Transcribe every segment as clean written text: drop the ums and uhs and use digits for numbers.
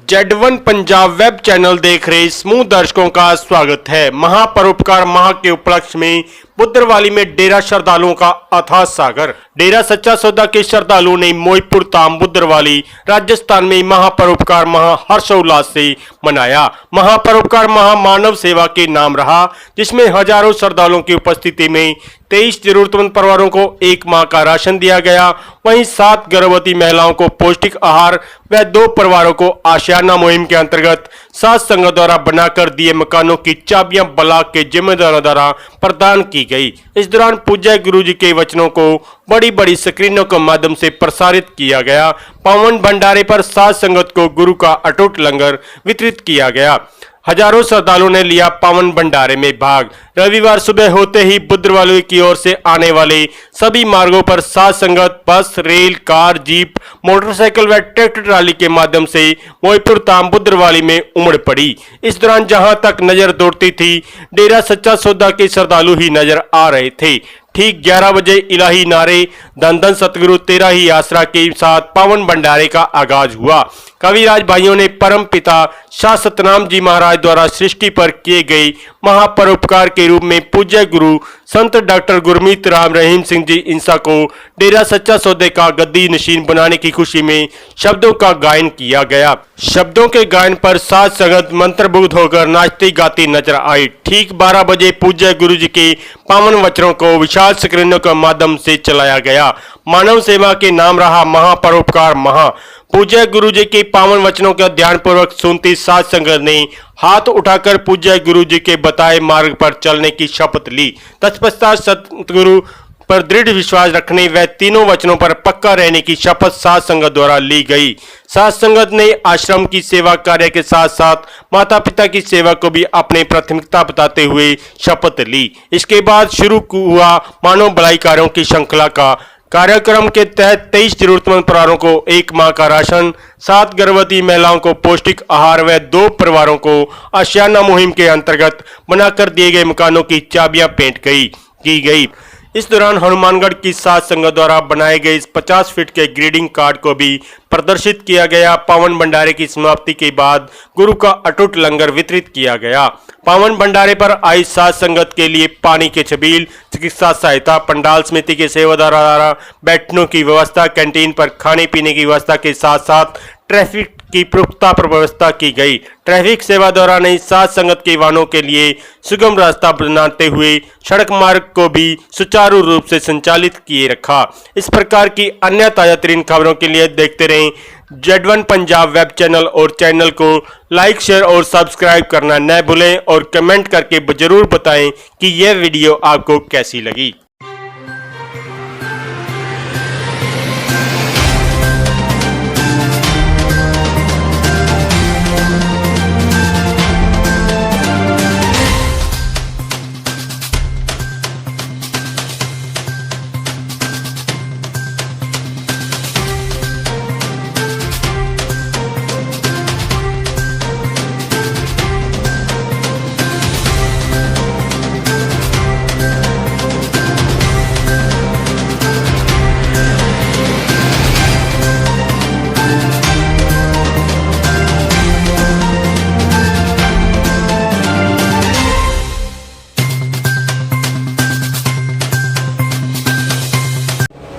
Z1 Punjab web channel देख रहे समूह दर्शकों का स्वागत है। महापरोपकार माह के उपलक्ष्य में बुद्रवाली में डेरा श्रद्धालुओं का अथाह सागर। डेरा सच्चा सौदा के श्रद्धालुओं ने मोईपुर ताम बुद्रवाली राजस्थान में महापरोपकार माह हर्षोल्लास से मनाया। महापरोपकार माह मानव सेवा के नाम रहा, जिसमें हजारों श्रद्धालुओं की उपस्थिति में 23 जरूरतमंद परिवारों को 1 माह का राशन दिया गया। वहीं 7 गर्भवती महिलाओं को पौष्टिक आहार व 2 परिवारों को आशियाना मुहिम के अंतर्गत सात संघ द्वारा बनाकर दिए मकानों की चाबियां ब्लॉक के जिम्मेदारों द्वारा प्रदान की गई। इस दौरान पूज्य गुरु जी के वचनों को बड़ी बड़ी स्क्रीनों के माध्यम से प्रसारित किया गया। पावन भंडारे पर सात संगत को गुरु का अटूट लंगर वितरित किया गया। हजारों श्रद्धालुओं ने लिया पावन भंडारे में भाग। रविवार सुबह होते ही बुद्रवाली की ओर से आने वाले सभी मार्गों पर सात संगत बस, रेल, कार, जीप, मोटरसाइकिल व ट्रैक्टर ट्राली के माध्यम से मोईपुर ताम बुद्रवाली में उमड़ पड़ी। इस दौरान जहां तक नजर दौड़ती थी, डेरा सच्चा सौदा के श्रद्धालु ही नजर आ रहे थे। ठीक 11 बजे इलाही नारे धन धन सतगुरु तेरा ही आसरा के साथ पावन भंडारे का आगाज हुआ। कविराज भाइयों ने परम पिता शाह सतनाम जी महाराज द्वारा सृष्टि पर किए गए महापरोपकार के रूप में पूज्य गुरु संत डॉक्टर गुरमीत राम रहीम सिंह जी इंसा को डेरा सच्चा सौदे का गद्दी नशीन बनाने की खुशी में शब्दों का गायन किया गया। शब्दों के गायन पर सात संगत मंत्रमुग्ध होकर नाचती गाती नजर आई। ठीक 12 बजे पूज्य गुरु जी के पावन वचनों को विशाल स्क्रीनों के माध्यम से चलाया गया। मानव सेवा के नाम रहा महापरोपकार माह। पूज्य गुरु जी के पावन वचनों का ध्यान पूर्वक सुनती सात संगत ने हाथ उठाकर पूज्य गुरु जी के बताए मार्ग पर चलने की शपथ ली। तत्पश्चात सतगुरु पर दृढ़ विश्वास रखने व तीनों वचनों पर पक्का रहने की शपथ सात संगत द्वारा ली गई। सात संगत ने आश्रम की सेवा कार्य के साथ साथ माता पिता की सेवा को भी अपनी प्राथमिकता बताते हुए शपथ ली। इसके बाद शुरू हुआ मानव भलाई कार्यों की श्रृंखला का कार्यक्रम के तहत 23 जरूरतमंद परिवारों को 1 माह का राशन, 7 गर्भवती महिलाओं को पौष्टिक आहार व 2 परिवारों को आशियाना मुहिम के अंतर्गत बनाकर दिए गए मकानों की चाबियां भेंट की गई। इस दौरान हनुमानगढ़ की सात संघ द्वारा बनाए गए 50 फीट के ग्रीटिंग कार्ड को भी प्रदर्शित किया गया। पावन भंडारे की समाप्ति के बाद गुरु का अटूट लंगर वितरित किया गया। पावन भंडारे पर आई सात संगत के लिए पानी के छबील, चिकित्सा सहायता, पंडाल समिति के सेवादारों द्वारा बैठने की व्यवस्था, कैंटीन पर खाने पीने की व्यवस्था के साथ साथ ट्रैफिक की पुख्ता व्यवस्था की गई। ट्रैफिक सेवा द्वारा ने सात संगत के वाहनों के लिए सुगम रास्ता बनाते हुए सड़क मार्ग को भी सुचारू रूप से संचालित किए रखा। इस प्रकार की अन्य ताजा तरीन खबरों के लिए देखते रहें Z1 पंजाब वेब चैनल और चैनल को लाइक, शेयर और सब्सक्राइब करना न भूलें और कमेंट करके जरूर बताएं कि यह वीडियो आपको कैसी लगी।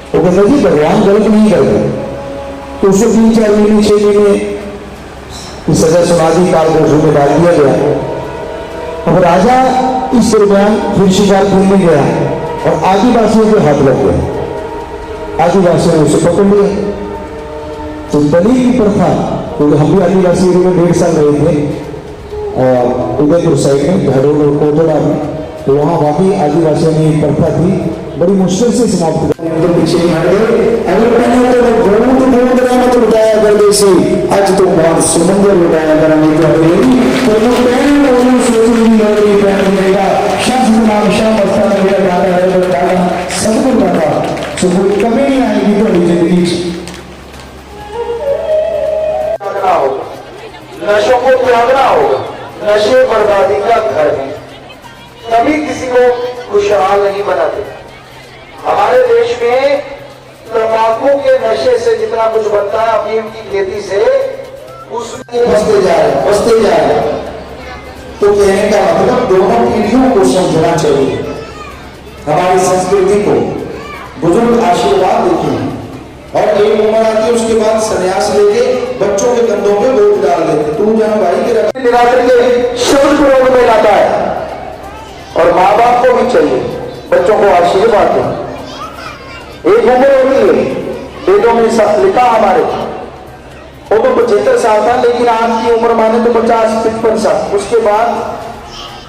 तो कहते जी भगवान गलत नहीं करते, तो उसे 3-4 महीने 6 महीने की सजा सुना दी, कारागृह में डाल दिया गया। अब राजा इस दरमियान फिर शिकार करने गया और आदिवासियों के हाथ लग गया। आदिवासियों ने उसे पकड़ लिया। तो दलित की प्रथा, क्योंकि हम भी आदिवासी एरिया में 1.5 साल रहे थे और उदयपुर साइड में घरों और कोटड़ा में, तो वहाँ वाकई आदिवासियों ने प्रथा थी, बड़ी मुश्किल से समाप्त तो पीछे अगर मैंने तो लुटाया कर जैसे आज तो बहुत सुमंदर लुटाया कराने का कभी नहीं आएगी थोड़ी जिंदगी। नशों को त्यागना होगा। नशे बर्बादी का घर है, कभी किसी को खुशहाल नहीं बनाते। हमारे देश में तंबाकू के नशे से जितना कुछ बनता है, अफीम की खेती से उसमें बसते जा रहे तो कहने का मतलब दोनों पीढ़ियों को समझना चाहिए। हमारी संस्कृति को बुजुर्ग आशीर्वाद देते हैं और एक उम्र आती है उसके बाद संन्यास लेके बच्चों के कंधों पे बोझ डाल देते, तू जहां भाई के रख निराकरण के शब्द प्रयोग में लाता है। और माँ बाप को भी चाहिए बच्चों को आशीर्वाद दें। एक उम्र होती है, वेदों में लिखा हमारे वो तो 75 साल था, लेकिन आज की उम्र माने तो 50-55 साल। उसके बाद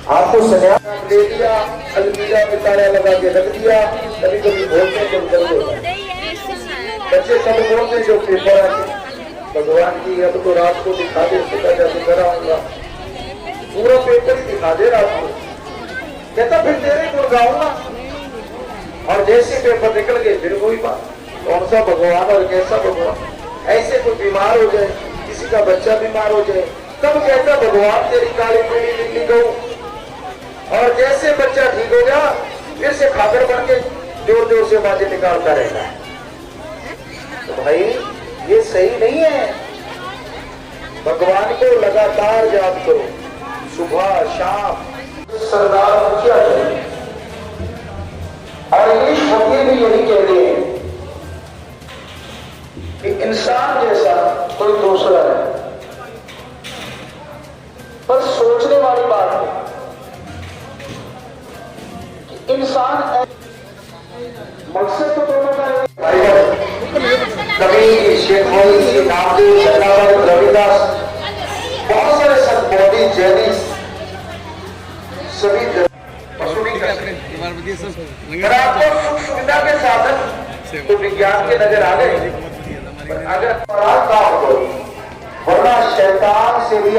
आपको संन्यास ले लिया, अलमीरा में ताला लगा के रख दिया। कभी कभी बोलते हैं, कभी कभी बच्चे सब बोलते हैं जो पेपर आते, भगवान की अब तो रात को दिखा दे, सुबह जाके कराऊंगा, पूरा पेपर ही दिखा दे रात को। कहता फिर तेरे गुण गाऊंगा। और जैसे पेपर निकल गए फिर वही बात, कौन सा भगवान और कैसा भगवान। ऐसे कोई बीमार हो जाए, किसी का बच्चा बीमार हो जाए, तब कहता भगवान तेरी काली पीली नीली गऊ। और जैसे बच्चा ठीक हो गया फिर से खाकर बन के जोर जोर से बाजे निकालता रहता है। तो भाई ये सही नहीं है। भगवान को लगातार याद करो, सुबह शाम। सरदार मुखिया चाहिए और इंग्लिश फकीर भी यही कह रहे हैं कि इंसान जैसा कोई दूसरा है। पर सोचने वाली बात है कि इंसान मकसद तो दोनों का है। कबीर, शेख मोदी, नामदेव, शरणागत, रविदास, बहुत सारे संत, मोदी, जैनी, सभी अगर आपको सुख सुविधा के साधन तो विज्ञान के नजर आ गए, अगर अपराध काम करो वरना शैतान से भी